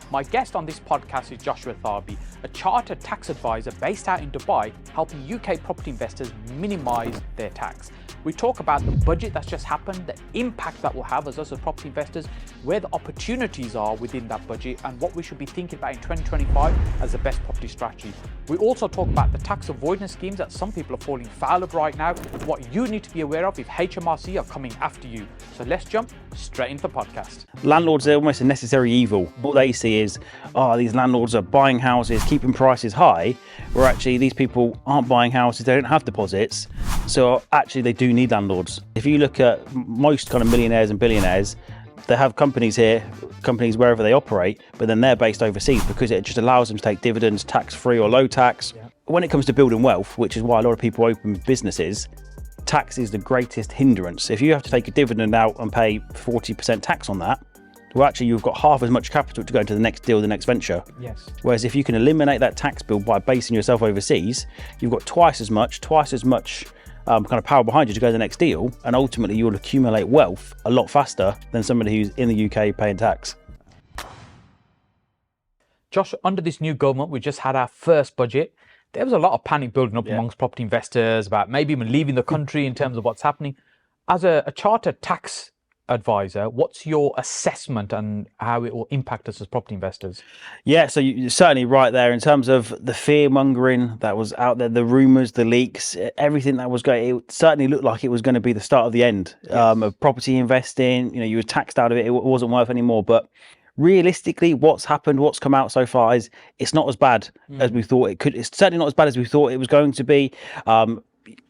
My guest on this podcast is Joshua Tharby, a chartered tax advisor based out in Dubai, helping UK property investors minimize their tax. We talk about the budget that's just happened, the impact that will have as us as property investors, where the opportunities are within that budget, and what we should be thinking about in 2025 as the best property strategy. We also talk about the tax avoidance schemes that some people are falling foul of right now, what you need to be aware of if HMRC are coming after you. So let's jump straight into the podcast. Landlords are almost a necessary evil. All they see is, these landlords are buying houses, keeping prices high, where actually these people aren't buying houses, they don't have deposits. So actually they do need landlords. If you look at most kind of millionaires and billionaires, they have companies here, companies wherever they operate, but then they're based overseas because it just allows them to take dividends tax-free or low tax. Yeah. When it comes to building wealth, which is why a lot of people open businesses, tax is the greatest hindrance. If you have to take a dividend out and pay 40% tax on that, well, actually you've got half as much capital to go into the next deal, the next venture. Yes. Whereas if you can eliminate that tax bill by basing yourself overseas, you've got twice as much kind of power behind you to go to the next deal, and ultimately you'll accumulate wealth a lot faster than somebody who's in the UK paying tax. Josh, under this new government, we just had our first budget. There was a lot of panic building up amongst property investors about maybe even leaving the country in terms of what's happening. As a chartered tax advisor, what's your assessment and how it will impact us as property investors? Yeah, so you're certainly right there in terms of the fear mongering that was out there, the rumours, the leaks, everything that was going. It certainly looked like it was going to be the start of the end of property investing. You know, you were taxed out of it; it wasn't worth anymore. But realistically, what's happened, what's come out so far is it's not as bad as we thought it could. It's certainly not as bad as we thought it was going to be.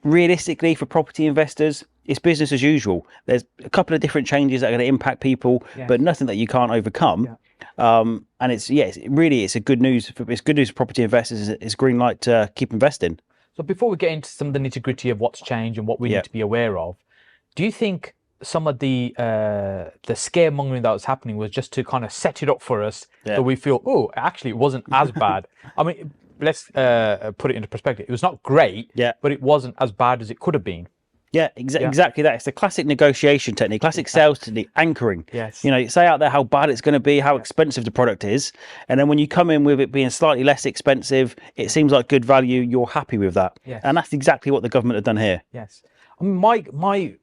Realistically, for property investors, it's business as usual. There's a couple of different changes that are going to impact people, but nothing that you can't overcome. And it's good news for property investors. It's green light to keep investing. So before we get into some of the nitty gritty of what's changed and what we need to be aware of, do you think some of the scaremongering that was happening was just to kind of set it up for us so we feel, actually it wasn't as bad? I mean, let's put it into perspective. It was not great, but it wasn't as bad as it could have been. Yeah, exactly that. It's the classic negotiation technique, classic sales technique, anchoring. Yes. You know, you say out there how bad it's going to be, how expensive the product is, and then when you come in with it being slightly less expensive, it seems like good value, you're happy with that. Yes. And that's exactly what the government have done here. Yes. I mean, my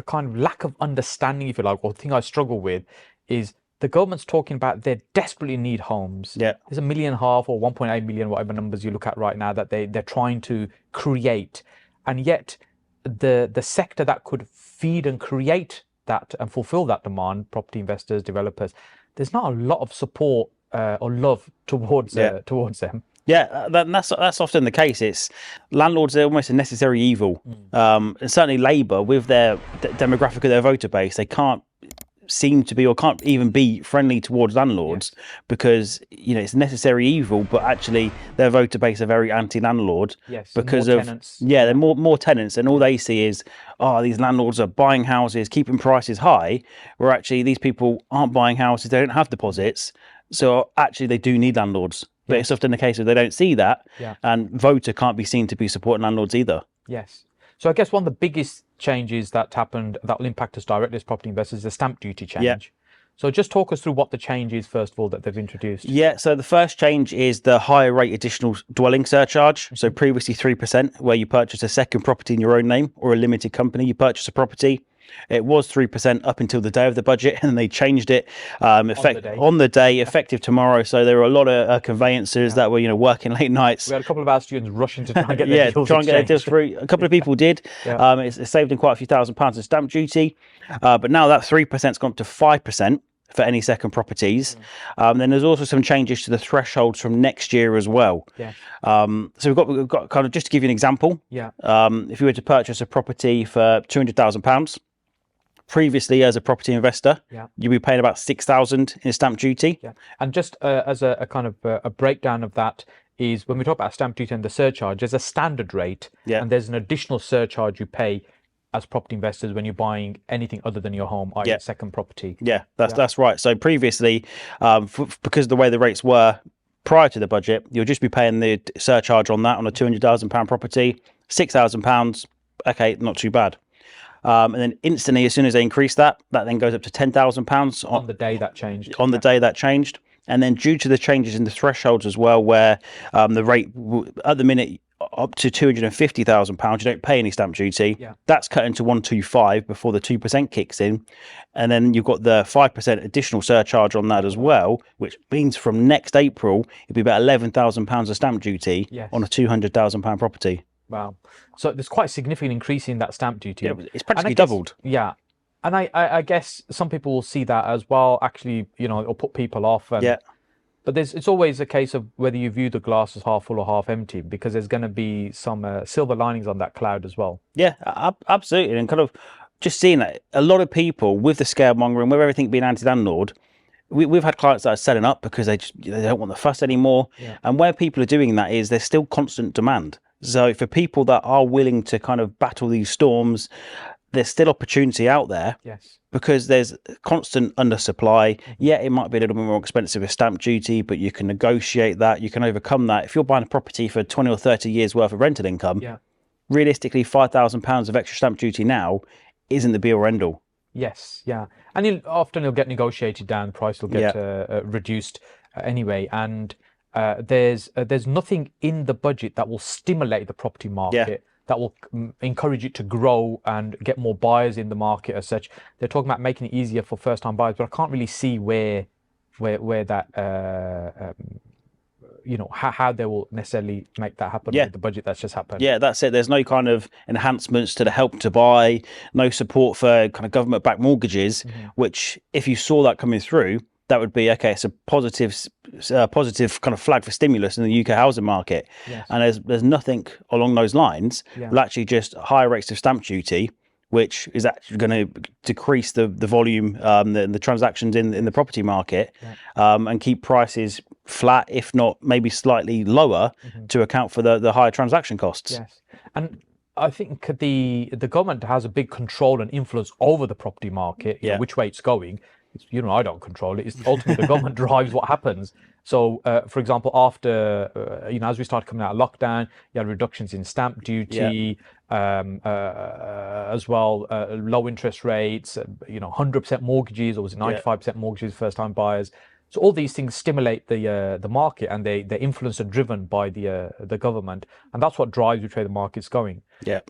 kind of lack of understanding, if you like, or the thing I struggle with is the government's talking about they desperately need homes. Yeah. There's 1.5 million or 1.8 million, whatever numbers you look at right now, that they're trying to create. And yet the sector that could feed and create that and fulfill that demand, property investors, developers, there's not a lot of support or love towards them. Yeah, that's often the case. It's landlords are almost a necessary evil. And certainly Labour, with their demographic of their voter base, they can't seem to be or can't even be friendly towards landlords because it's a necessary evil, but actually their voter base are very anti-landlord because of tenants. They're more tenants, and all they see is these landlords are buying houses, keeping prices high, where actually these people aren't buying houses, they don't have deposits, so actually they do need landlords. But it's often the case that they don't see that, and voter can't be seen to be supporting landlords either. Yes. So I guess one of the biggest changes that happened that will impact us directly as property investors is the stamp duty change. Yeah. So just talk us through what the change is, first of all, that they've introduced. Yeah, so the first change is the higher rate additional dwelling surcharge. So previously 3%, where you purchase a second property in your own name or a limited company, you purchase a property. It was 3% up until the day of the budget, and they changed it on the day, effective tomorrow. So there were a lot of conveyancers that were, working late nights. We had a couple of our students rushing to try and get their deals their deals through. A couple of people did. It saved them quite a few £1,000s in stamp duty. But now that 3%'s gone up to 5% for any second properties. Then there's also some changes to the thresholds from next year as well. So we've got kind of, just to give you an example. If you were to purchase a property for £200,000. Previously, as a property investor, you'd be paying about £6,000 in stamp duty. And just as a kind of a breakdown of that is when we talk about stamp duty and the surcharge, there's a standard rate and there's an additional surcharge you pay as property investors when you're buying anything other than your home, i.e. second property. That's right. So previously, because of the way the rates were prior to the budget, you'll just be paying the surcharge on that on a £200,000 property, £6,000. Okay, not too bad. And then instantly, as soon as they increase that then goes up to £10,000 on the day that changed. The day that changed. And then due to the changes in the thresholds as well, where the rate at the minute up to £250,000, you don't pay any stamp duty. Yeah. That's cut into 125 before the 2% kicks in, and then you've got the 5% additional surcharge on that as well, which means from next April it'll be about £11,000 of stamp duty on a £200,000 property. Wow. So there's quite a significant increase in that stamp duty. Yeah, it's practically doubled. Yeah. And I guess some people will see that as well. Actually, it'll put people off. And, but it's always a case of whether you view the glass as half full or half empty, because there's going to be some silver linings on that cloud as well. Yeah, absolutely. And kind of just seeing that a lot of people with the scaremongering, with everything being anti-landlord, we've had clients that are selling up because they don't want the fuss anymore. Yeah. And where people are doing that is there's still constant demand. So for people that are willing to kind of battle these storms, there's still opportunity out there. Yes. Because there's constant undersupply. Yeah, it might be a little bit more expensive with stamp duty, but you can negotiate that. You can overcome that. If you're buying a property for 20 or 30 years worth of rental income, realistically, £5,000 of extra stamp duty now isn't the be or end all. Yes, yeah. And often it'll get negotiated down, the price will get reduced anyway. And there's nothing in the budget that will stimulate the property market, that will encourage it to grow and get more buyers in the market as such. They're talking about making it easier for first-time buyers, but I can't really see where that how they will necessarily make that happen with the budget that's just happened. Yeah, that's it. There's no kind of enhancements to the Help to Buy, no support for kind of government-backed mortgages, which if you saw that coming through, that would be, okay, it's a positive kind of flag for stimulus in the UK housing market. Yes. And there's nothing along those lines. Well, actually just higher rates of stamp duty, which is actually going to decrease the volume, the transactions in the property market, and keep prices flat, if not maybe slightly lower, to account for the higher transaction costs. Yes. And I think the government has a big control and influence over the property market, which way it's going. I don't control it. It's ultimately the government drives what happens. So, for example, after, as we started coming out of lockdown, you had reductions in stamp duty, as well, low interest rates, 100% mortgages, or was it 95% mortgages, first-time buyers. So all these things stimulate the market, and their influence are driven by the government, and that's what drives which way the market's going. Yeah.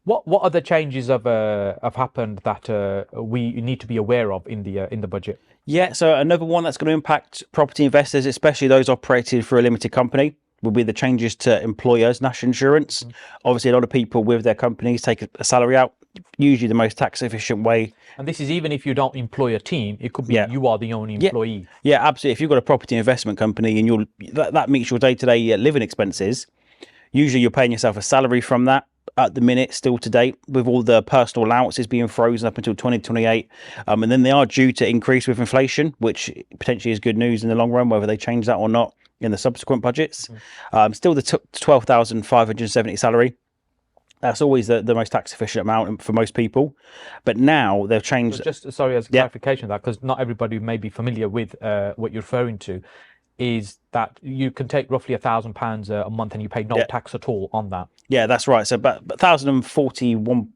What other changes have happened that we need to be aware of in the budget? Yeah, so another one that's going to impact property investors, especially those operating for a limited company, will be the changes to employers' national insurance. Obviously, a lot of people with their companies take a salary out, usually the most tax efficient way. And this is even if you don't employ a team, it could be you are the only employee. Yeah, absolutely. If you've got a property investment company and that meets your day-to-day living expenses, usually you're paying yourself a salary from that. At the minute, still to date, with all the personal allowances being frozen up until 2028, and then they are due to increase with inflation, which potentially is good news in the long run, whether they change that or not in the subsequent budgets. Still the 12,570 salary. That's always the most tax efficient amount for most people, but now they've changed. So just sorry, as a clarification of that, because not everybody may be familiar with what you're referring to, is that you can take roughly £1,000 a month and you pay no tax at all on that. Yeah, that's right. So about 1,041,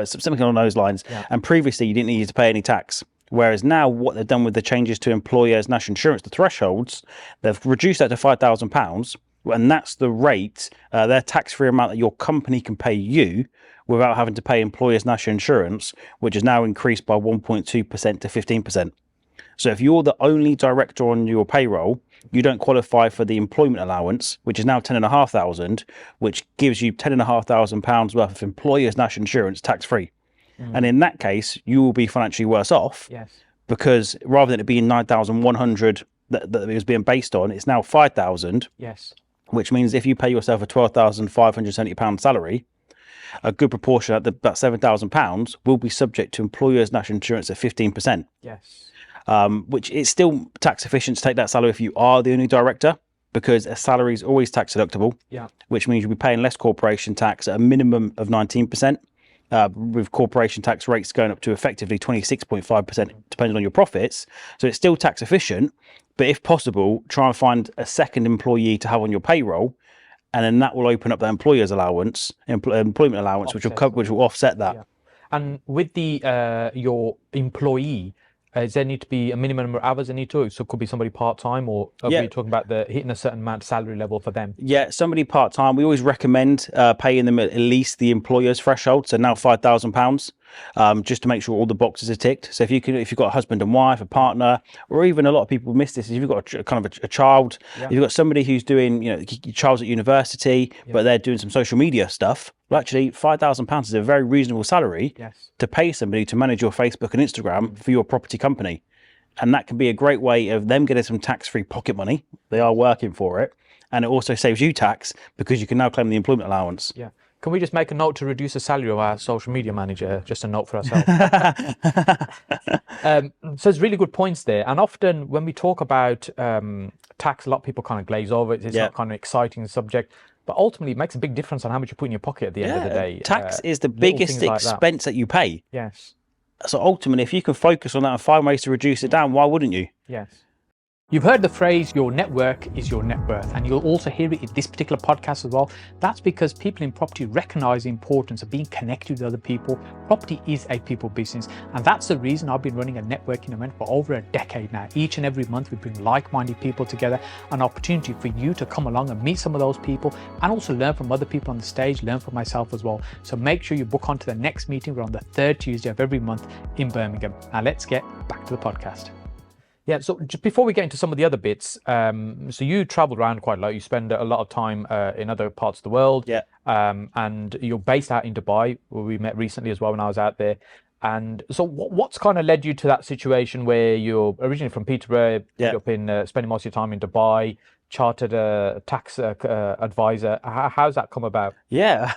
something along those lines. And previously you didn't need to pay any tax. Whereas now what they've done with the changes to employers' national insurance, the thresholds, they've reduced that to £5,000. And that's the rate, their tax-free amount that your company can pay you without having to pay employers' national insurance, which is now increased by 1.2% to 15%. So if you're the only director on your payroll, you don't qualify for the employment allowance, which is now £10,500, which gives you £10,500 worth of employers' national insurance tax-free. And in that case, you will be financially worse off, because rather than it being 9,100 that it was being based on, it's now 5,000. Yes. Which means if you pay yourself a £12,570 salary, a good proportion of that £7,000 will be subject to employers' national insurance at 15%. Yes. Which is still tax efficient to take that salary if you are the only director, because a salary is always tax deductible. Which means you'll be paying less corporation tax at a minimum of 19%, with corporation tax rates going up to effectively 26.5% depending on your profits. So it's still tax efficient, but if possible, try and find a second employee to have on your payroll, and then that will open up the employer's allowance, employment allowance, which will offset that. And with the your employee, Does there need to be a minimum number of hours they need to? So it could be somebody part-time, or are we talking about the hitting a certain amount of salary level for them? Yeah, somebody part-time. We always recommend paying them at least the employer's threshold, so now £5,000, just to make sure all the boxes are ticked. So if you've got a husband and wife, a partner, or even a lot of people miss this, if you've got a child, if you've got somebody who's doing, your child's at university, but they're doing some social media stuff, well, actually, £5,000 is a very reasonable salary to pay somebody to manage your Facebook and Instagram for your property company. And that can be a great way of them getting some tax-free pocket money. They are working for it. And it also saves you tax because you can now claim the employment allowance. Yeah. Can we just make a note to reduce the salary of our social media manager? Just a note for ourselves. So it's really good points there. And often when we talk about tax, a lot of people kind of glaze over it. It's not kind of exciting subject. But ultimately, it makes a big difference on how much you put in your pocket at the end of the day. Tax is the biggest expense that you pay. Yes. So ultimately, if you can focus on that and find ways to reduce it down, why wouldn't you? Yes. You've heard the phrase, your network is your net worth, and you'll also hear it in this particular podcast as well. That's because people in property recognize the importance of being connected with other people. Property is a people business, and that's the reason I've been running a networking event for over a decade now. Each and every month, we bring like-minded people together, an opportunity for you to come along and meet some of those people, and also learn from other people on the stage, learn from myself as well. So make sure you book onto the next meeting. We're on the third Tuesday of every month in Birmingham. Now let's get back to the podcast. Yeah, so just before we get into some of the other bits, so you travel around quite a lot. You spend a lot of time in other parts of the world. Yeah. And you're based out in Dubai, where we met recently as well when I was out there. And so what's kind of led you to that situation where you're originally from Peterborough, up in spending most of your time in Dubai, chartered tax advisor. How's that come about? Yeah.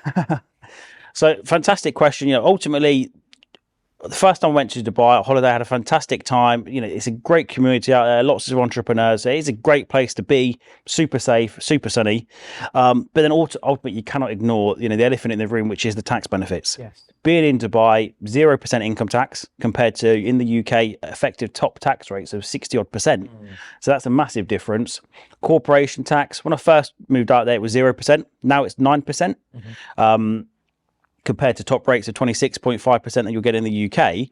So fantastic question. Ultimately, the first time I went to Dubai on holiday, I had a fantastic time. It's a great community out there, lots of entrepreneurs. It is a great place to be, super safe, super sunny. But then ultimately, you cannot ignore, the elephant in the room, which is the tax benefits. Yes. Being in Dubai, 0% income tax compared to in the UK, effective top tax rates of 60 odd %. So that's a massive difference. Corporation tax, when I first moved out there, it was 0%. Now it's 9%. Compared to top rates of 26.5% that you'll get in the UK.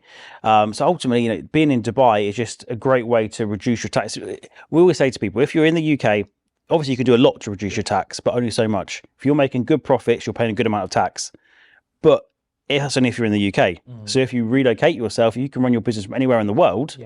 So ultimately, being in Dubai is just a great way to reduce your tax. We always say to people, if you're in the UK, obviously you can do a lot to reduce your tax, but only so much. If you're making good profits, you're paying a good amount of tax. But it's only if you're in the UK. So if you relocate yourself, you can run your business from anywhere in the world.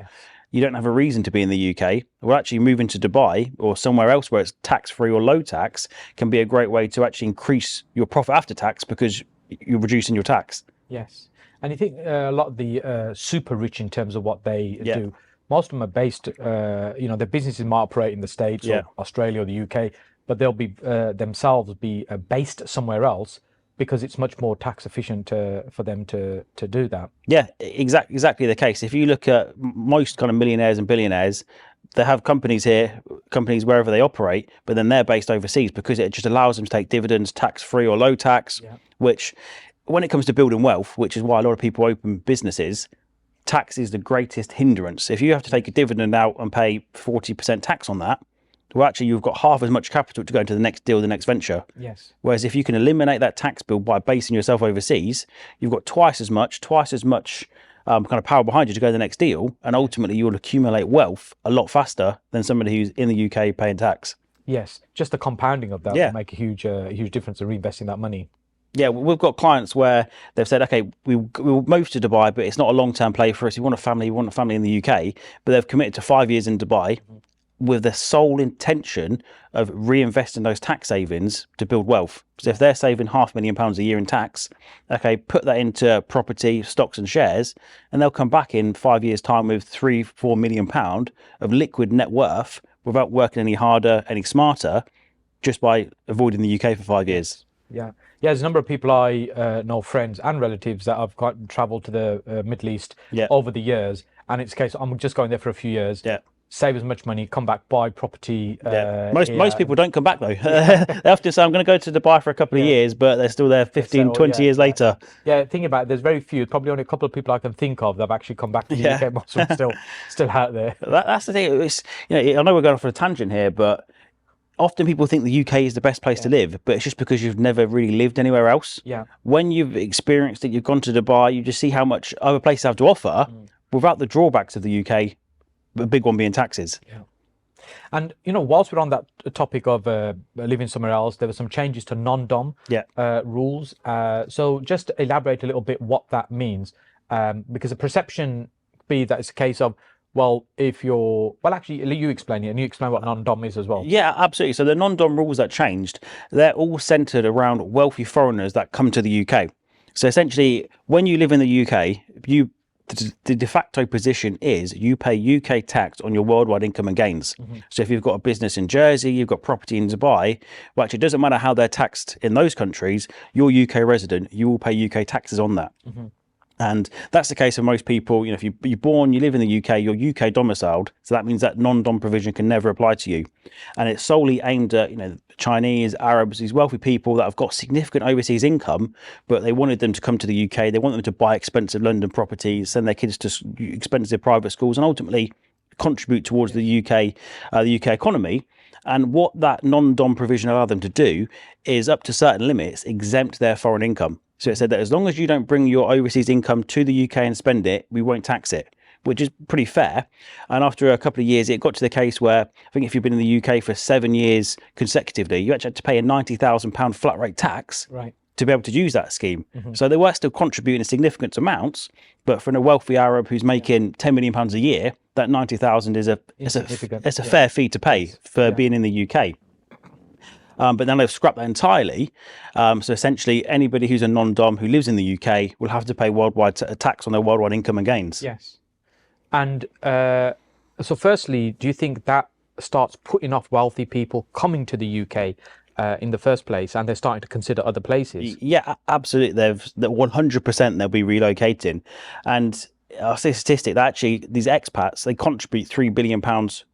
You don't have a reason to be in the UK. Well, actually moving to Dubai or somewhere else where it's tax-free or low tax can be a great way to actually increase your profit after tax because you're reducing your tax. Yes. And you think a lot of the super rich in terms of what they do, most of them are based, their businesses might operate in the States or Australia or the UK, but they'll be themselves be based somewhere else because it's much more tax efficient for them to do that. Yeah, exactly the case. If you look at most kind of millionaires and billionaires, they have companies here, companies wherever they operate, but then they're based overseas because it just allows them to take dividends tax-free or low tax, which when it comes to building wealth, which is why a lot of people open businesses, tax is the greatest hindrance. If you have to take a dividend out and pay 40% tax on that, well, actually, you've got half as much capital to go into the next deal, the next venture. Yes. Whereas if you can eliminate that tax bill by basing yourself overseas, you've got twice as much kind of power behind you to go to the next deal, and ultimately you will accumulate wealth a lot faster than somebody who's in the UK paying tax. Yes, just the compounding of that will make a huge difference in reinvesting that money. Yeah, we've got clients where they've said, okay, we'll move to Dubai, but it's not a long-term play for us. We want a family in the UK, but they've committed to 5 years in Dubai with the sole intention of reinvesting those tax savings to build wealth. So if they're saving £500,000 a year in tax, okay, put that into property, stocks and shares, and they'll come back in 5 years' time with £3-4 million of liquid net worth without working any harder, any smarter, just by avoiding the UK for 5 years. Yeah, there's a number of people I know, friends and relatives that have travelled to the Middle East over the years, and it's a case I'm just going there for a few years. Save as much money, come back, buy property. Most people don't come back though. They have to say, I'm going to go to Dubai for a couple of years, but they're still there 15, 20 years later. Yeah, think about it. There's very few, probably only a couple of people I can think of that have actually come back to the UK. Most of them still out there. That's the thing. It's, I know we're going off on a tangent here, but often people think the UK is the best place to live, but it's just because you've never really lived anywhere else. Yeah. When you've experienced it, you've gone to Dubai, you just see how much other places have to offer. without the drawbacks of the UK, the big one being taxes. Yeah. And, whilst we're on that topic of living somewhere else, there were some changes to non-dom rules. So just elaborate a little bit what that means, because the perception be that it's a case of, well, if you're, well, actually, you explain it, and you explain what non-dom is as well. Yeah, absolutely. So the non-dom rules that changed, they're all centered around wealthy foreigners that come to the UK. So essentially, when you live in the UK, the de facto position is you pay UK tax on your worldwide income and gains. So if you've got a business in Jersey, you've got property in Dubai, well, actually, it doesn't matter how they're taxed in those countries, you're UK resident, you will pay UK taxes on that. And that's the case for most people. If you're born, you live in the UK, you're UK domiciled. So that means that non-dom provision can never apply to you. And it's solely aimed at, Chinese, Arabs, these wealthy people that have got significant overseas income, but they wanted them to come to the UK. They want them to buy expensive London properties, send their kids to expensive private schools, and ultimately contribute towards the UK economy. And what that non-dom provision allowed them to do is, up to certain limits, exempt their foreign income. So it said that as long as you don't bring your overseas income to the UK and spend it, we won't tax it, which is pretty fair. And after a couple of years, it got to the case where, I think if you've been in the UK for 7 years consecutively, you actually had to pay a £90,000 flat rate tax to be able to use that scheme. So they were still contributing significant amounts, but for a wealthy Arab who's making £10 million a year, that 90,000 is a fair fee to pay for being in the UK. But then they've scrapped that entirely. So essentially, anybody who's a non-dom who lives in the UK will have to pay worldwide tax on their worldwide income and gains. Yes. And so firstly, do you think that starts putting off wealthy people coming to the UK in the first place, and they're starting to consider other places? Yeah, absolutely. 100% they'll be relocating. And I'll say a statistic that actually these expats, they contribute £3 billion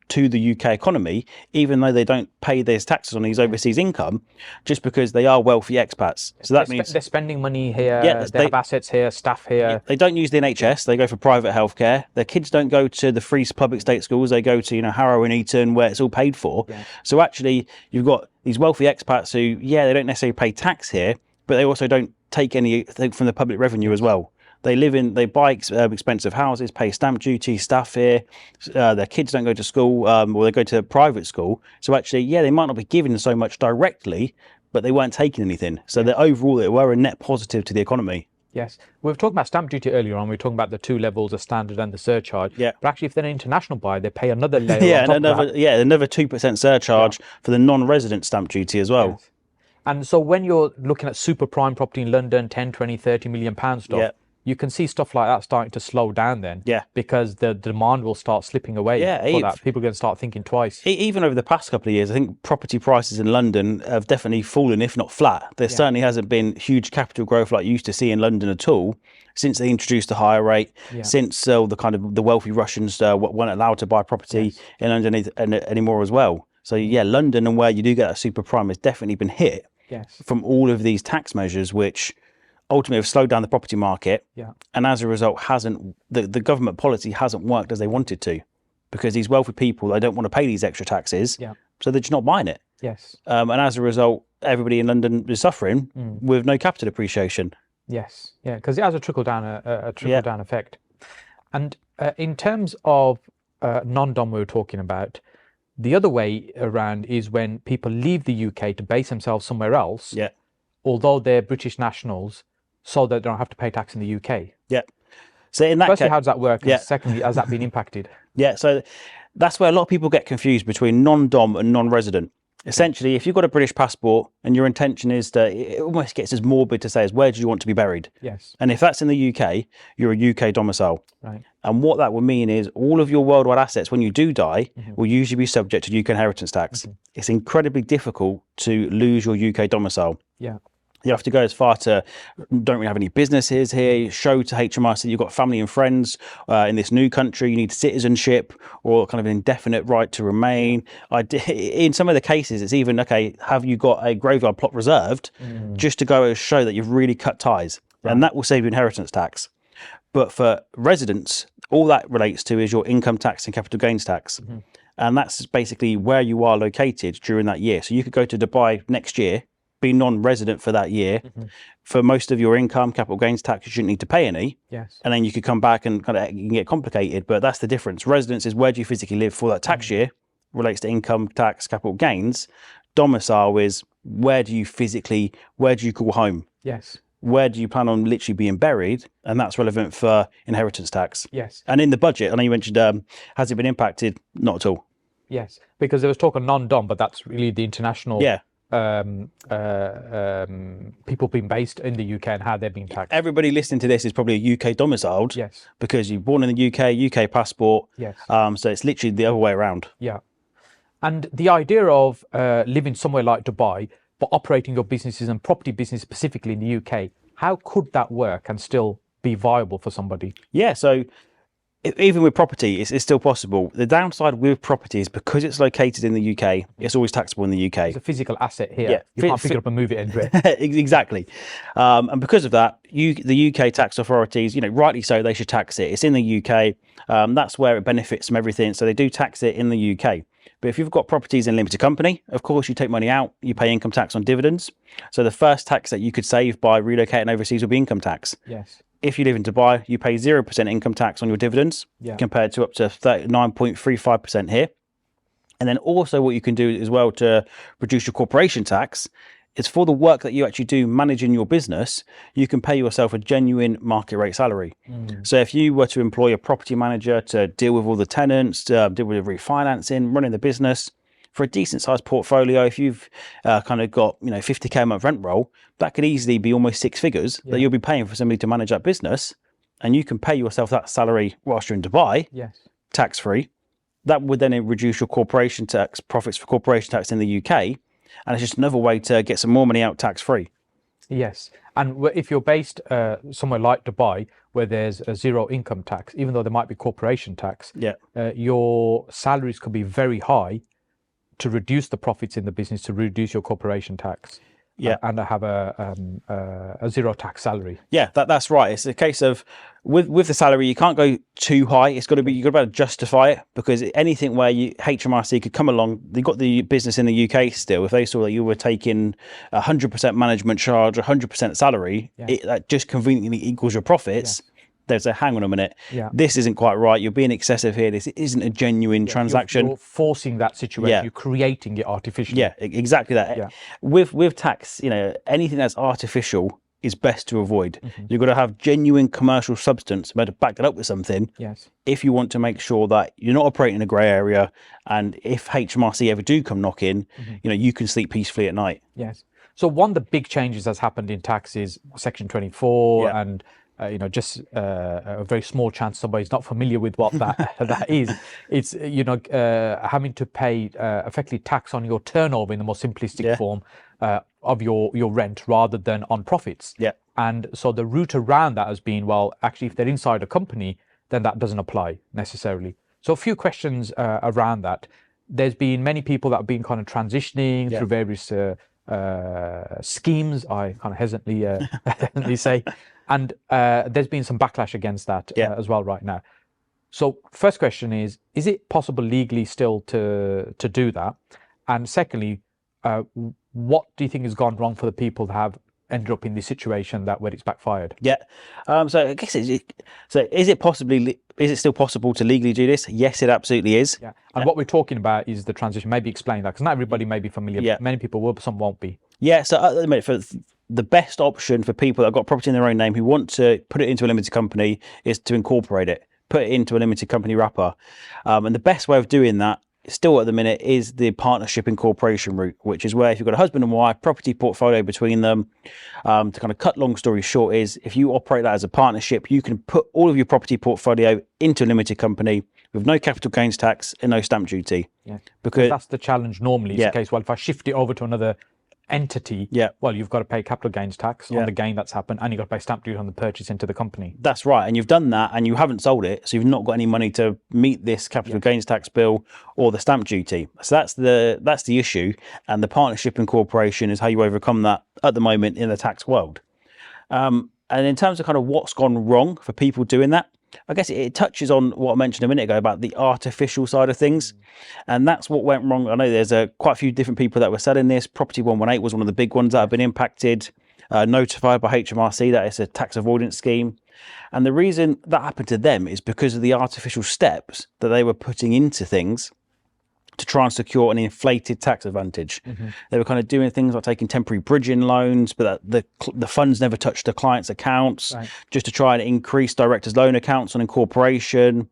to the UK economy, even though they don't pay these taxes on these overseas income, just because they are wealthy expats. So that means they're spending money here, they have assets here, staff here. They don't use the NHS, they go for private healthcare. Their kids don't go to the free public state schools, they go to, Harrow and Eton, where it's all paid for. So actually, you've got these wealthy expats who, they don't necessarily pay tax here, but they also don't take anything from the public revenue as well. They buy expensive houses, pay stamp duty, staff here. Their kids don't go to school, or they go to private school. So actually, they might not be giving so much directly, but they weren't taking anything. So that overall, they were a net positive to the economy. Yes. We were talking about stamp duty earlier on. We were talking about the two levels, the standard and the surcharge. But actually, if they're an international buyer, they pay another layer on top of that. Another 2% surcharge for the non-resident stamp duty as well. Yes. And so when you're looking at super prime property in London, 10, 20, 30 million pound stuff, you can see stuff like that starting to slow down then. Because the demand will start slipping away for that. People are going to start thinking twice. Even over the past couple of years, I think property prices in London have definitely fallen, if not flat. There certainly hasn't been huge capital growth like you used to see in London at all since they introduced the higher rate, since the wealthy Russians weren't allowed to buy property in London anymore as well. So London, and where you do get that super prime, has definitely been hit from all of these tax measures, which ultimately have slowed down the property market, and as a result, the government policy hasn't worked as they wanted to, because these wealthy people, they don't want to pay these extra taxes, so they're just not buying it. And as a result, everybody in London is suffering with no capital appreciation. Because it has a trickle down effect. And in terms of non-dom we were talking about, the other way around is when people leave the UK to base themselves somewhere else, although they're British nationals, so that they don't have to pay tax in the UK. So in that Firstly, case, how does that work? And secondly, has that been impacted? So that's where a lot of people get confused between non-dom and non-resident. Essentially, if you've got a British passport and your intention is it almost gets as morbid to say as, where do you want to be buried? And if that's in the UK, you're a UK domicile. And what that would mean is all of your worldwide assets, when you do die, will usually be subject to UK inheritance tax. It's incredibly difficult to lose your UK domicile. You have to go as far to don't really have any businesses here, show to HMRC you've got family and friends in this new country, you need citizenship or kind of an indefinite right to remain. In some of the cases, it's even, have you got a graveyard plot reserved, just to go and show that you've really cut ties, and that will save you inheritance tax. But for residents, all that relates to is your income tax and capital gains tax. And that's basically where you are located during that year. So you could go to Dubai next year be non-resident for that year, for most of your income, capital gains tax, you shouldn't need to pay any. Yes. And then you could come back and kind of, you can get complicated, but that's the difference. Residence is where do you physically live for that tax year, relates to income tax, capital gains. Domicile is where do you call home? Yes. Where do you plan on literally being buried? And that's relevant for inheritance tax. Yes. And in the budget, I know you mentioned, has it been impacted? Not at all. Yes, because there was talk of non-dom, but that's really the international people being based in the UK and how they're being taxed. Everybody listening to this is probably a UK domiciled. Yes. Because you're born in the UK passport. Yes. So it's literally the other way around. Yeah. And the idea of living somewhere like Dubai, but operating your businesses and property business specifically in the UK, how could that work and still be viable for somebody? Yeah, so even with property, it's still possible. The downside with property is because it's located in the UK, it's always taxable in the UK. It's a physical asset here. Yeah. You can't pick it up and move it anywhere. Exactly. And because of that, the UK tax authorities, rightly so, they should tax it. It's in the UK. That's where it benefits from everything. So they do tax it in the UK. But if you've got properties in a limited company, of course, you take money out, you pay income tax on dividends. So the first tax that you could save by relocating overseas will be income tax. Yes. If you live in Dubai, you pay 0% income tax on your dividends, compared to up to 39.35% here. And then also what you can do as well to reduce your corporation tax is for the work that you actually do managing your business, you can pay yourself a genuine market rate salary. So if you were to employ a property manager to deal with all the tenants, to deal with the refinancing, running the business, for a decent sized portfolio, if you've kind of got 50k a month rent roll, that could easily be almost six figures that you'll be paying for somebody to manage that business, and you can pay yourself that salary whilst you're in Dubai, tax free. That would then reduce your corporation tax, profits for corporation tax in the UK, and it's just another way to get some more money out tax free. Yes, and if you're based somewhere like Dubai, where there's a zero income tax, even though there might be corporation tax, your salaries could be very high to reduce the profits in the business, to reduce your corporation tax, and have a zero tax salary. Yeah, that's right. It's a case of with the salary, you can't go too high. It's got to be, you've got to be able to justify it, because anything where HMRC could come along, they've got the business in the UK still. If they saw that you were taking 100% management charge, 100% salary, that just conveniently equals your profits. There's a hang on a minute. This isn't quite right. You're being excessive here. This isn't a genuine transaction. You're forcing that situation. You're creating it artificially. Yeah, exactly that. With tax, anything that's artificial is best to avoid. You've got to have genuine commercial substance, better back that up with something. If you want to make sure that you're not operating in a grey area, and if HMRC ever do come knocking, you can sleep peacefully at night. Yes. So one of the big changes that's happened in tax is Section 24 and just a very small chance somebody's not familiar with what that is. It's having to pay effectively tax on your turnover in the most simplistic form of your rent rather than on profits. And so the route around that has been, well, actually, if they're inside a company, then that doesn't apply necessarily. So a few questions around that. There's been many people that have been kind of transitioning through various schemes, I kind of hesitantly say. And there's been some backlash against that as well right now. So first question is it possible legally still to do that? And secondly, what do you think has gone wrong for the people that have ended up in this situation where it's backfired? So I guess is it still possible to legally do this? Yes, it absolutely is. And what we're talking about is the transition. Maybe explain that, because not everybody may be familiar. Many people will, but some won't be. So at the minute, for the best option for people that have got property in their own name who want to put it into a limited company is to incorporate it, put it into a limited company wrapper. And the best way of doing that still at the minute is the partnership incorporation route, which is where if you've got a husband and wife property portfolio between them, to kind of cut long story short, is if you operate that as a partnership, you can put all of your property portfolio into a limited company with no capital gains tax and no stamp duty. Because that's the challenge normally. It's the case, well, if I shift it over to another entity, well, you've got to pay capital gains tax on the gain that's happened, and you've got to pay stamp duty on the purchase into the company. That's right. And you've done that and you haven't sold it, so you've not got any money to meet this capital gains tax bill or the stamp duty. So that's the issue, and the partnership incorporation is how you overcome that at the moment in the tax world. And in terms of kind of what's gone wrong for people doing that, I guess it touches on what I mentioned a minute ago about the artificial side of things, and that's what went wrong. I know there's quite a few different people that were selling this. Property 118 was one of the big ones that have been impacted, notified by HMRC that it's a tax avoidance scheme. And the reason that happened to them is because of the artificial steps that they were putting into things to try and secure an inflated tax advantage. They were kind of doing things like taking temporary bridging loans, but that the funds never touched the client's accounts, just to try and increase directors' loan accounts on incorporation.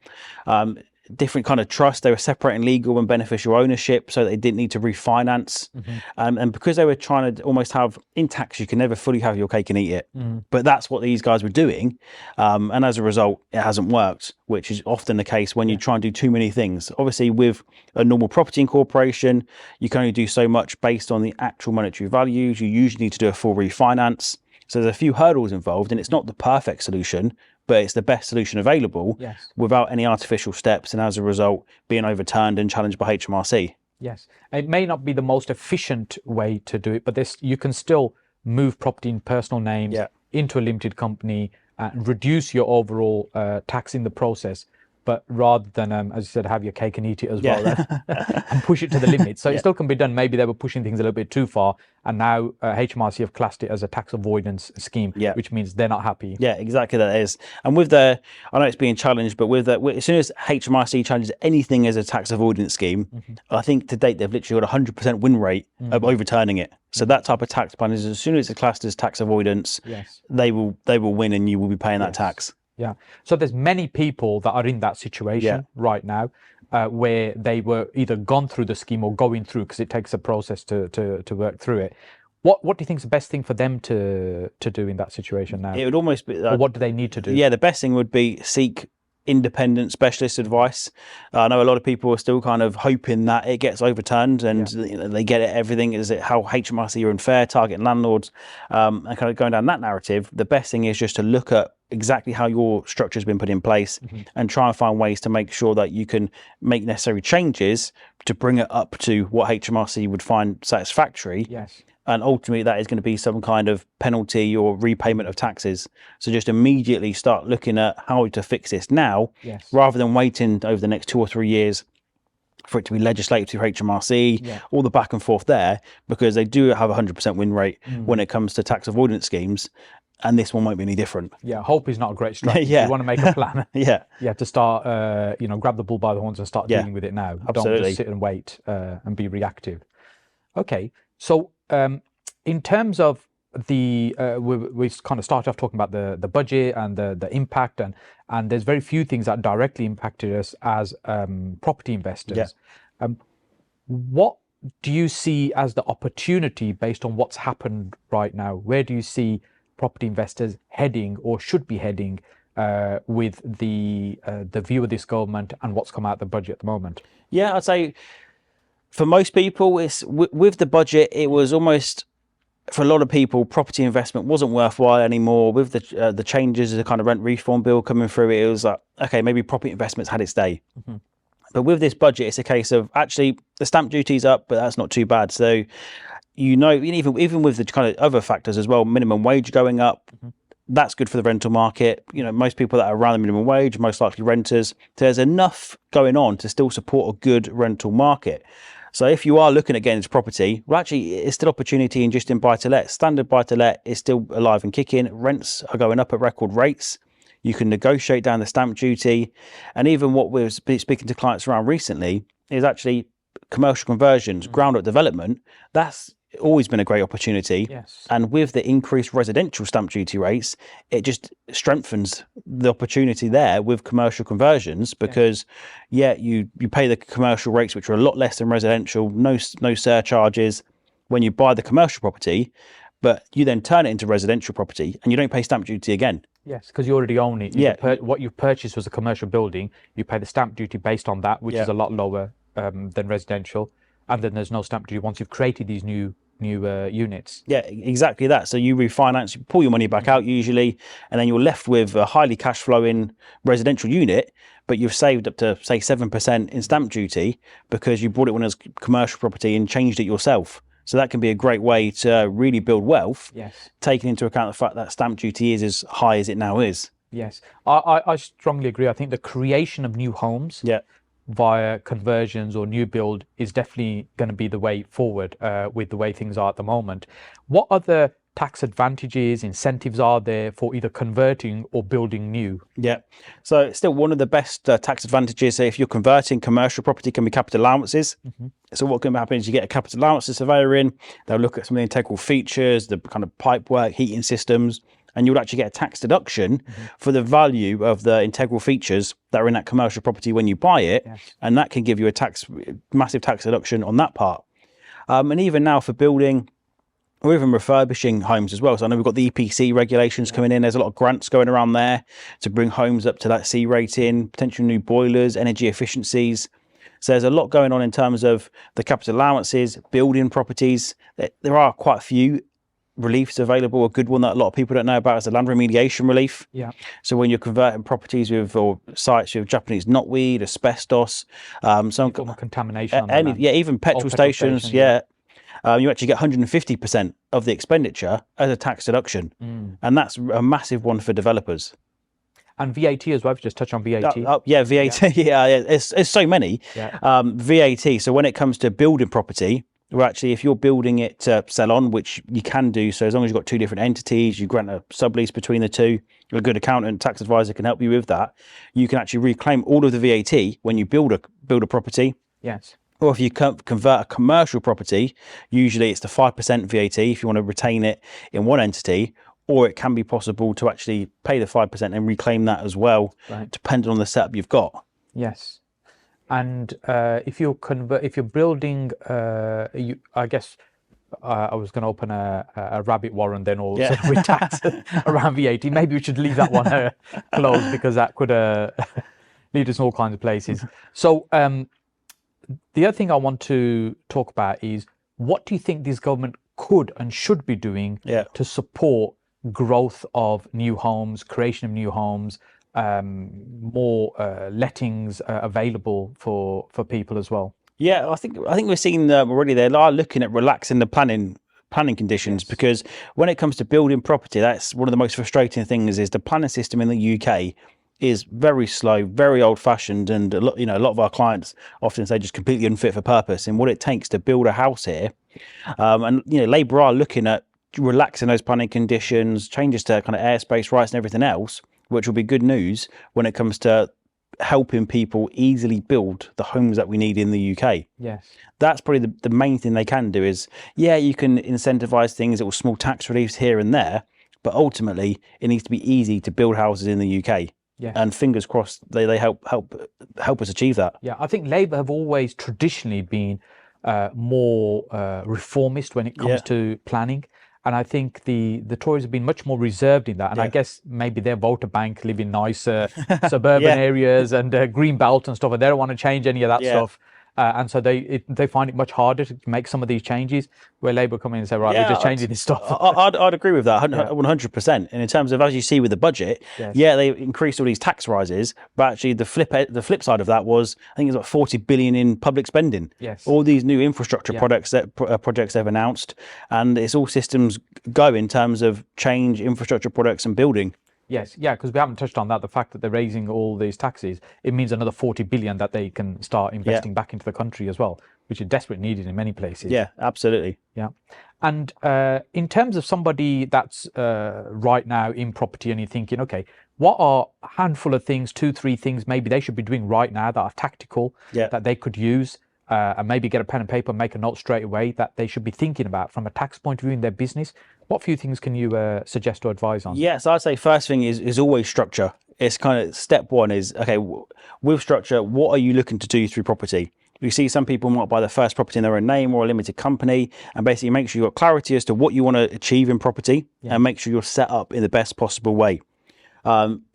Different kind of trust. They were separating legal and beneficial ownership so they didn't need to refinance. And because they were trying to almost have, in tax, you can never fully have your cake and eat it. But that's what these guys were doing. And as a result, it hasn't worked, which is often the case when you try and do too many things. Obviously, with a normal property incorporation, you can only do so much based on the actual monetary values. You usually need to do a full refinance. So there's a few hurdles involved, and it's not the perfect solution, but it's the best solution available without any artificial steps, and as a result, being overturned and challenged by HMRC. Yes, it may not be the most efficient way to do it, but you can still move property in personal names into a limited company and reduce your overall tax in the process. But rather than, as you said, have your cake and eat it as well, and push it to the limit. So it still can be done. Maybe they were pushing things a little bit too far, and now HMRC have classed it as a tax avoidance scheme, which means they're not happy. Yeah, exactly, that is. And with I know it's being challenged, but as soon as HMRC challenges anything as a tax avoidance scheme, I think to date they've literally got a 100% win rate of overturning it. So that type of tax plan is, as soon as it's classed as tax avoidance, they will win, and you will be paying that tax. Yeah. So there's many people that are in that situation right now, where they were either gone through the scheme or going through, because it takes a process to work through it. What do you think is the best thing for them to do in that situation now? It would almost be. Or what do they need to do? Yeah, the best thing would be seek independent specialist advice. I know a lot of people are still kind of hoping that it gets overturned and they get it. Everything is it how HMRC are unfair, targeting landlords, and kind of going down that narrative. The best thing is just to look at exactly how your structure has been put in place and try and find ways to make sure that you can make necessary changes to bring it up to what HMRC would find satisfactory. And ultimately, that is going to be some kind of penalty or repayment of taxes. So just immediately start looking at how to fix this now, rather than waiting over the next 2 or 3 years for it to be legislated through HMRC, all the back and forth there, because they do have a 100% win rate when it comes to tax avoidance schemes. And this one won't be any different. Yeah, hope is not a great strategy. You want to make a plan. You have to start, grab the bull by the horns and start dealing with it now. Absolutely. Don't just sit and wait and be reactive. Okay, so in terms of the, we kind of started off talking about the budget and the impact, and there's very few things that directly impacted us as property investors. What do you see as the opportunity based on what's happened right now? Where do you see property investors heading, or should be heading, with the view of this government and what's come out of the budget at the moment? Yeah, I'd say for most people, it's with the budget, it was almost, for a lot of people, property investment wasn't worthwhile anymore. With the changes of the kind of rent reform bill coming through, it was like, okay, maybe property investment's had its day. But with this budget, it's a case of, actually, the stamp duty's up, but that's not too bad. So, even with the kind of other factors as well, minimum wage going up, that's good for the rental market. Most people that are around the minimum wage, most likely renters. There's enough going on to still support a good rental market. So if you are looking at getting into property, well, actually, it's still opportunity in just in buy-to-let. Standard buy-to-let is still alive and kicking. Rents are going up at record rates. You can negotiate down the stamp duty. And even what we're speaking to clients around recently is actually commercial conversions, ground-up development. That's always been a great opportunity. And with the increased residential stamp duty rates, it just strengthens the opportunity there with commercial conversions, because you pay the commercial rates, which are a lot less than residential, no surcharges when you buy the commercial property, but you then turn it into residential property and you don't pay stamp duty again. Yes, because you already own it. What you've purchased was a commercial building. You pay the stamp duty based on that, which is a lot lower than residential. And then there's no stamp duty once you've created these new units. Yeah, exactly that. So you refinance, you pull your money back out usually, and then you're left with a highly cash flowing residential unit, but you've saved up to, say, 7% in stamp duty because you bought it when it was commercial property and changed it yourself. So that can be a great way to really build wealth, taking into account the fact that stamp duty is as high as it now is. Yes, I strongly agree. I think the creation of new homes Yeah. via conversions or new build is definitely going to be the way forward with the way things are at the moment. What other tax advantages, incentives are there for either converting or building new? Yeah. So still one of the best tax advantages, if you're converting commercial property, can be capital allowances. So what can happen is you get a capital allowance surveyor in, they'll look at some of the integral features, the kind of pipe work, heating systems, and you'll actually get a tax deduction for the value of the integral features that are in that commercial property when you buy it. Yes. And that can give you a massive tax deduction on that part. And even now for building or even refurbishing homes as well. So I know we've got the EPC regulations coming in. There's a lot of grants going around there to bring homes up to that C rating, potential new boilers, energy efficiencies. So there's a lot going on in terms of the capital allowances, building properties. There are quite a few reliefs available. A good one that a lot of people don't know about is the land remediation relief. Yeah. So when you're converting properties with or sites with Japanese knotweed, asbestos, some Form of contamination on the land. even petrol stations, you actually get 150% of the expenditure as a tax deduction, and that's a massive one for developers. And VAT as well. I've just touched on VAT. VAT. Yeah, it's so many. Yeah. VAT. So when it comes to building property, well, actually, if you're building it to sell on, which you can do, so as long as you've got two different entities, you grant a sublease between the two, a good accountant, tax advisor can help you with that. You can actually reclaim all of the VAT when you build a property. Yes. Or if you convert a commercial property, usually it's the 5% VAT if you want to retain it in one entity, or it can be possible to actually pay the 5% and reclaim that as well, depending on the setup you've got. Yes. And if you're building, I guess I was going to open a rabbit warren then, or sort of with tax around VAT. Maybe we should leave that one closed because that could lead us in all kinds of places. So the other thing I want to talk about is, what do you think this government could and should be doing to support growth of new homes, creation of new homes, more lettings available for people as well? Yeah, I think we're seeing already they are looking at relaxing the planning conditions, because when it comes to building property, that's one of the most frustrating things. Is the planning system in the UK is very slow, very old-fashioned, and a lot of our clients often say just completely unfit for purpose in what it takes to build a house here. And Labour are looking at relaxing those planning conditions, changes to kind of airspace rights and everything else, which will be good news when it comes to helping people easily build the homes that we need in the UK. Yes. That's probably the main thing they can do is, you can incentivize things, little small tax reliefs here and there, but ultimately it needs to be easy to build houses in the UK. Yes. And fingers crossed they help us achieve that. Yeah, I think Labour have always traditionally been more reformist when it comes to planning. And I think the Tories have been much more reserved in that. And I guess maybe their voter bank live in nicer suburban areas and green belt and stuff, and they don't want to change any of that stuff. And so they find it much harder to make some of these changes, where Labour come in and say, right, we're just changing this stuff. I'd agree with that 100%. And in terms of, as you see with the budget, they increased all these tax rises, but actually the flip side of that was, I think it's about 40 billion in public spending. Yes. All these new infrastructure projects they've announced, and it's all systems go in terms of change, infrastructure products and building. Yes, because we haven't touched on that. The fact that they're raising all these taxes, it means another 40 billion that they can start investing back into the country as well, which is desperately needed in many places. Yeah, absolutely. Yeah. And in terms of somebody that's right now in property and you're thinking, okay, what are a handful of things, 2-3 things maybe they should be doing right now that are tactical, that they could use and maybe get a pen and paper and make a note straight away that they should be thinking about from a tax point of view in their business? What few things can you suggest or advise on? Yes, I'd say first thing is always structure. It's kind of step one is, okay, with structure, what are you looking to do through property? You see some people might buy their first property in their own name or a limited company, and basically make sure you've got clarity as to what you want to achieve in property and make sure you're set up in the best possible way.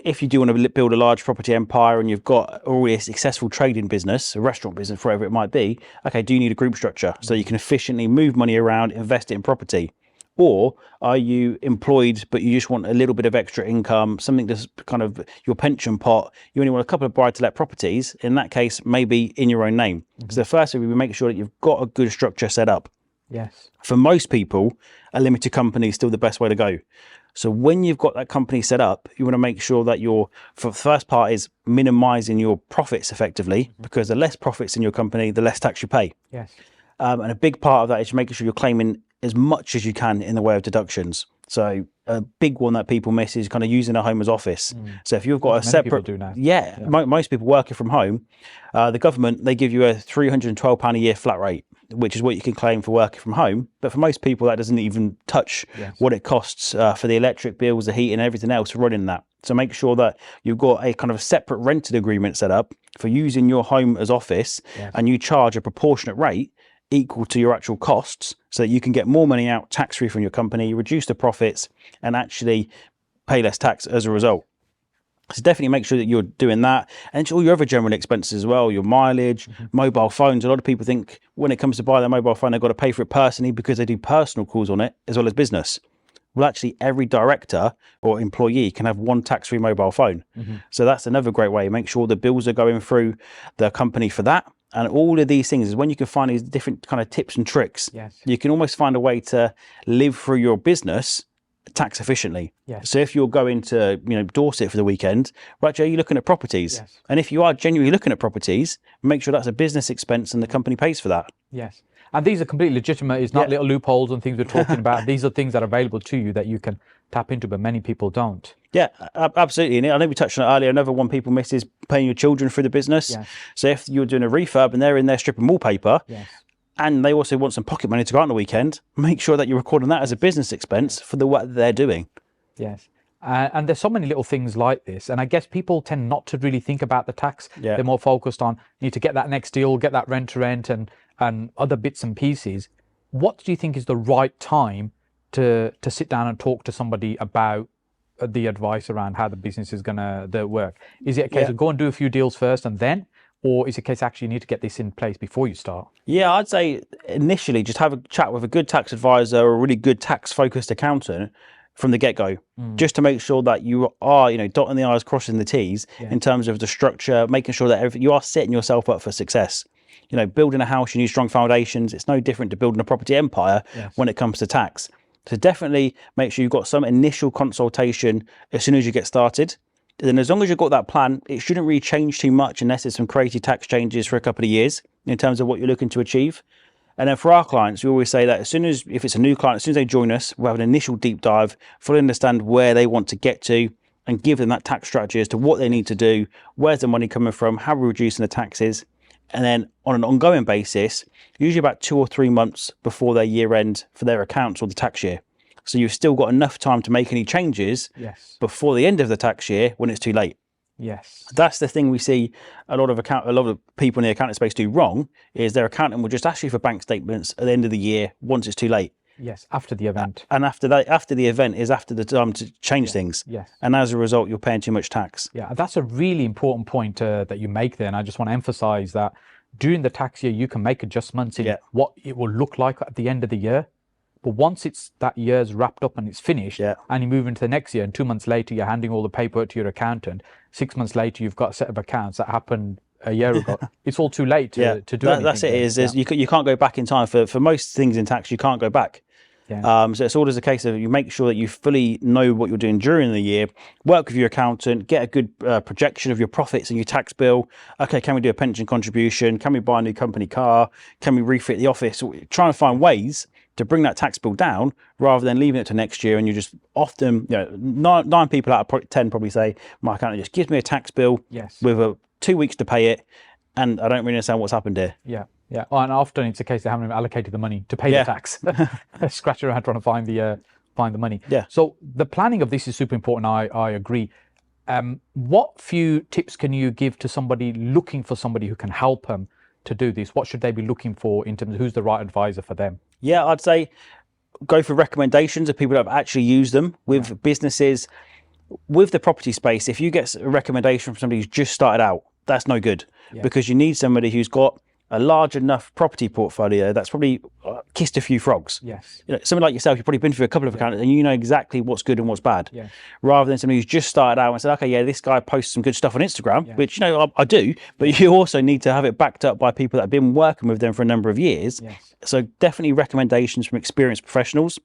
If you do want to build a large property empire and you've got already a successful trading business, a restaurant business, whatever it might be, okay, do you need a group structure so you can efficiently move money around, invest it in property? Or are you employed, but you just want a little bit of extra income, something that's kind of your pension pot? You only want a couple of buy-to-let properties. In that case, maybe in your own name. Because the first thing we make sure that you've got a good structure set up. Yes. For most people, a limited company is still the best way to go. So when you've got that company set up, you want to make sure that for the first part is minimizing your profits effectively, because the less profits in your company, the less tax you pay. Yes. And a big part of that is making sure you're claiming as much as you can in the way of deductions. So a big one that people miss is kind of using a home as office. So if you've got a separate, do now. Most people working from home, the government, they give you a £312 a year flat rate, which is what you can claim for working from home. But for most people, that doesn't even touch what it costs for the electric bills, the heat and everything else running that. So make sure that you've got a kind of separate rented agreement set up for using your home as office, and you charge a proportionate rate equal to your actual costs, so that you can get more money out tax-free from your company, reduce the profits, and actually pay less tax as a result. So definitely make sure that you're doing that, and all your other general expenses as well, your mileage, mobile phones. A lot of people think when it comes to buy their mobile phone, they've got to pay for it personally because they do personal calls on it as well as business. Well, actually, every director or employee can have one tax-free mobile phone. So that's another great way. Make sure the bills are going through the company for that. And all of these things is when you can find these different kind of tips and tricks. You can almost find a way to live through your business tax efficiently. So if you're going to, Dorset for the weekend, right, Joe, you're looking at properties. And if you are genuinely looking at properties, make sure that's a business expense and the company pays for that. And these are completely legitimate. It's not little loopholes and things we're talking about. These are things that are available to you that you can tap into, but many people don't. Yeah, absolutely. And I know we touched on it earlier. Another one people miss is paying your children through the business. So if you're doing a refurb and they're in there stripping wallpaper, and they also want some pocket money to go out on the weekend, make sure that you're recording that as a business expense for the work that they're doing. And there's so many little things like this. And I guess people tend not to really think about the tax. They're more focused on, you need to get that next deal, get that rent to rent and other bits and pieces. What do you think is the right time to sit down and talk to somebody about the advice around how the business is going to work? Is it a case of go and do a few deals first and then, or is it a case actually you need to get this in place before you start? Yeah, I'd say initially just have a chat with a good tax advisor or a really good tax focused accountant from the get-go, just to make sure that you are, dotting the I's, crossing the T's in terms of the structure, making sure that you are setting yourself up for success. Building a house, you need strong foundations. It's no different to building a property empire when it comes to tax. So definitely make sure you've got some initial consultation as soon as you get started. And then as long as you've got that plan, it shouldn't really change too much unless there's some crazy tax changes for a couple of years in terms of what you're looking to achieve. And then for our clients, we always say that if it's a new client, as soon as they join us, we'll have an initial deep dive, fully understand where they want to get to and give them that tax strategy as to what they need to do, where's the money coming from, how we're reducing the taxes. And then on an ongoing basis, usually about 2 or 3 months before their year end for their accounts or the tax year. So you've still got enough time to make any changes before the end of the tax year when it's too late. That's the thing we see a lot of people in the accounting space do wrong, is their accountant will just ask you for bank statements at the end of the year once it's too late. After the event. And after the event is after the time to change things. And as a result, you're paying too much tax. That's a really important point that you make there. And I just want to emphasize that during the tax year, you can make adjustments in what it will look like at the end of the year. But once that year's wrapped up and it's finished, and you move into the next year, and 2 months later, you're handing all the paperwork to your accountant, 6 months later, you've got a set of accounts that happened a year ago. It's all too late to do anything. That's it. You can't go back in time. For most things in tax, you can't go back. So it's all as a case of you make sure that you fully know what you're doing during the year, work with your accountant, get a good projection of your profits and your tax bill. Okay, can we do a pension contribution? Can we buy a new company car? Can we refit the office? Trying to find ways to bring that tax bill down rather than leaving it to next year. And you just often, 9 people out of 10 probably say, my accountant just gives me a tax bill with 2 weeks to pay it. And I don't really understand what's happened here. And often it's a case they haven't allocated the money to pay the tax. Scratch around trying to find the money. So the planning of this is super important. I agree. What few tips can you give to somebody looking for somebody who can help them to do this? What should they be looking for in terms of who's the right advisor for them? I'd say go for recommendations of people that have actually used them with businesses. With the property space, if you get a recommendation from somebody who's just started out, that's no good, because you need somebody who's got a large enough property portfolio that's probably kissed a few frogs. Somebody like yourself, you've probably been through a couple of accountants and you know exactly what's good and what's bad. Rather than somebody who's just started out and said, okay, this guy posts some good stuff on Instagram, which I do, but you also need to have it backed up by people that have been working with them for a number of years. So definitely recommendations from experienced professionals.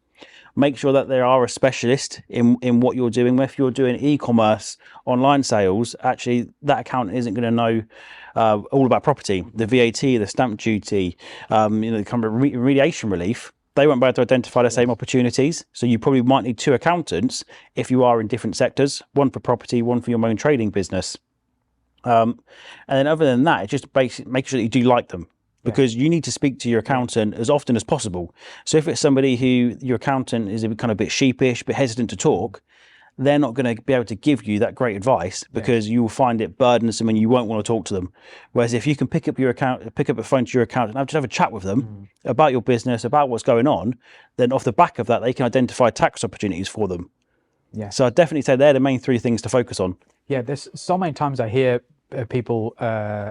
Make sure that they are a specialist in what you're doing. If you're doing e-commerce, online sales, actually that accountant isn't going to know all about property, the VAT, the stamp duty, the kind of remediation relief. They won't be able to identify the same opportunities. So you probably might need 2 accountants if you are in different sectors, one for property, one for your own trading business. And then other than that, it's just basically make sure that you do like them, because you need to speak to your accountant as often as possible. So if it's somebody who your accountant is kind of a bit sheepish, a bit hesitant to talk, they're not going to be able to give you that great advice, because you will find it burdensome and you won't want to talk to them. Whereas if you can pick up a phone to your accountant and just have a chat with them about your business, about what's going on, then off the back of that, they can identify tax opportunities for them. Yeah. So I'd definitely say they're the main 3 things to focus on. Yeah, there's so many times I hear people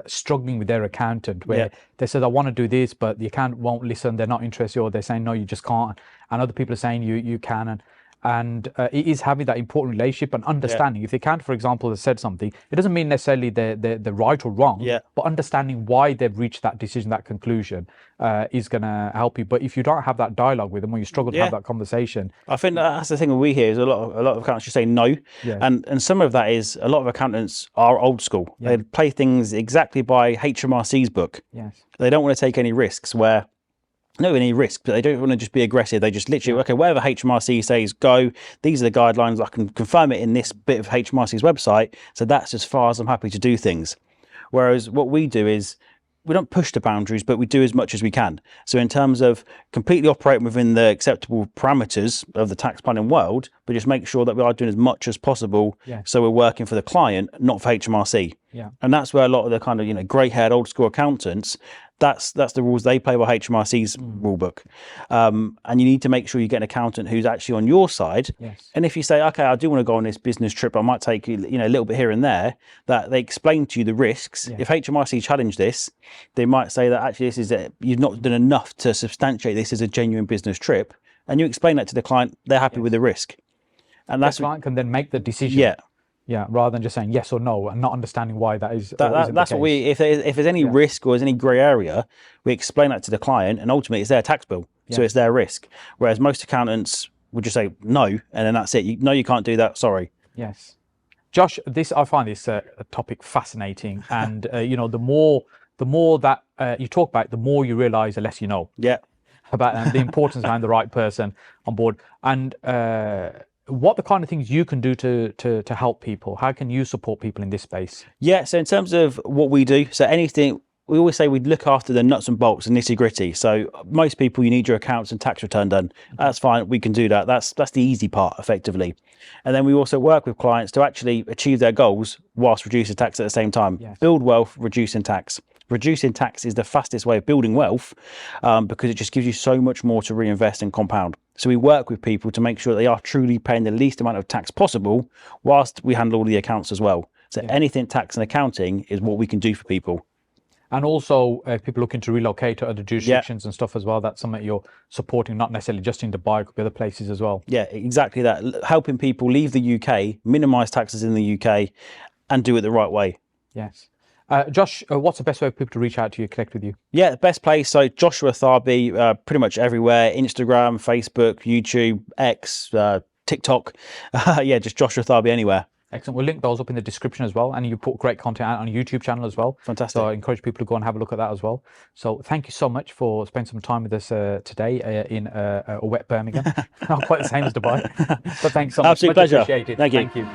struggling with their accountant, where they said, I want to do this, but the accountant won't listen, they're not interested, or they're saying, no, you just can't. And other people are saying you can. And it is having that important relationship and understanding. If the accountant, for example, has said something, it doesn't mean necessarily they're right or wrong, but understanding why they've reached that decision, that conclusion, is going to help you. But if you don't have that dialogue with them, or you struggle to have that conversation, I think that's the thing that we hear is a lot of accountants just say no, and some of that is a lot of accountants are old school. They play things exactly by HMRC's book. They don't want to take any risks where. No, any risk, but they don't want to just be aggressive. They just literally, okay, wherever HMRC says go, these are the guidelines. I can confirm it in this bit of HMRC's website. So that's as far as I'm happy to do things. Whereas what we do is we don't push the boundaries, but we do as much as we can. So in terms of completely operating within the acceptable parameters of the tax planning world, but just make sure that we are doing as much as possible. So we're working for the client, not for HMRC. And that's where a lot of the kind of, grey-haired old school accountants, that's the rules they play by HMRC's rule book. And you need to make sure you get an accountant who's actually on your side. And if you say, okay, I do want to go on this business trip, I might take a little bit here and there, that they explain to you the risks. If HMRC challenge this, they might say that actually you've not done enough to substantiate this as a genuine business trip. And you explain that to the client, they're happy with the risk. And that's the client can then make the decision. Rather than just saying yes or no and not understanding why that is. That's what we. If there's any risk or there's any grey area, we explain that to the client, and ultimately it's their tax bill, so it's their risk. Whereas most accountants would just say no, and then that's it. No, you can't do that. Sorry. Yes, Josh, I find this topic fascinating, and the more that you talk about it, the more you realise, the less you know. About the importance of having the right person on board, and. What the kind of things you can do to help people? How can you support people in this space? So in terms of what we do, so anything, we always say we look after the nuts and bolts and nitty gritty. So most people, you need your accounts and tax return done. That's fine, we can do that. That's the easy part, effectively. And then we also work with clients to actually achieve their goals whilst reducing tax at the same time. Build wealth, reducing tax. Reducing tax is the fastest way of building wealth, because it just gives you so much more to reinvest and compound. So we work with people to make sure they are truly paying the least amount of tax possible whilst we handle all the accounts as well. So anything tax and accounting is what we can do for people. And also people looking to relocate to other jurisdictions and stuff as well. That's something you're supporting, not necessarily just in Dubai, it could be other places as well. Exactly that. Helping people leave the UK, minimise taxes in the UK and do it the right way. Josh, what's the best way for people to reach out to you, connect with you? The best place. So Joshua Tharby, pretty much everywhere: Instagram, Facebook, YouTube, X, TikTok. Just Joshua Tharby anywhere. Excellent. We'll link those up in the description as well. And you put great content out on a YouTube channel as well. Fantastic. So I encourage people to go and have a look at that as well. So thank you so much for spending some time with us today in a wet Birmingham. Not quite the same as Dubai. But thanks so much. Absolute pleasure. Appreciated. Thank you. Thank you.